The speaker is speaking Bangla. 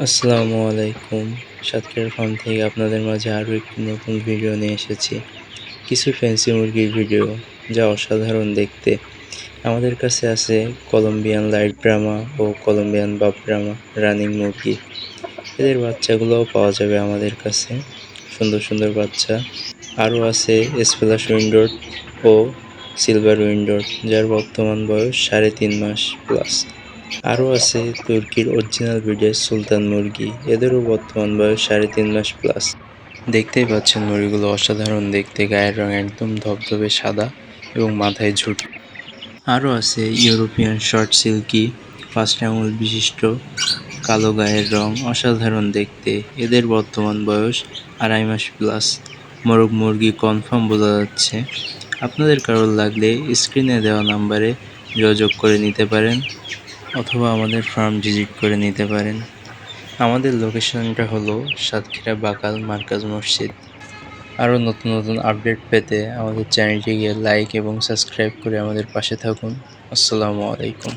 আসসালামু আলাইকুম। সাতক্ষীরা ফার্ম থেকে আপনাদের মাঝে আরও একটি নতুন ভিডিও নিয়ে এসেছি। কিছু ফ্যান্সি মুরগির ভিডিও, যা অসাধারণ দেখতে। আমাদের কাছে আছে কলম্বিয়ান লাইট ব্রাহ্মা ও কলম্বিয়ান বাপ ব্রাহ্মা রানিং মুরগি। এদের বাচ্চাগুলোও পাওয়া যাবে আমাদের কাছে, সুন্দর সুন্দর বাচ্চা। আরও আছে স্প্ল্যাশ উইন্ডোর ও সিলভার উইন্ডোর, যার বর্তমান বয়স 3.5 মাস প্লাস। আরও আছে তুর্কির অরিজিনাল ব্রিডের সুলতান মুরগি, এদেরও বর্তমান বয়স 3.5 মাস প্লাস। দেখতেই পাচ্ছেন মুরগিগুলো অসাধারণ দেখতে, গায়ের রং একদম ধবধবে সাদা এবং মাথায় ঝুঁটি। আরও আছে ইউরোপিয়ান শর্ট সিল্কি 5 আঙুল বিশিষ্ট, কালো গায়ের রং, অসাধারণ দেখতে। এদের বর্তমান বয়স 2.5 মাস প্লাস। মোরগ মুরগি কনফার্ম বোঝা যাচ্ছে। আপনাদের কারোর লাগলে স্ক্রিনে দেওয়া নাম্বারে যোগাযোগ করে নিতে পারেন, অথবা আমাদের ফার্ম ভিজিট করে নিতে পারেন। আমাদের লোকেশনটা হলো সাতক্ষীরা বাকাল মার্কাজ মসজিদ। আরও নতুন নতুন আপডেট পেতে আমাদের চ্যানেলটিকে লাইক এবং সাবস্ক্রাইব করে আমাদের পাশে থাকুন। আসসালামু আলাইকুম।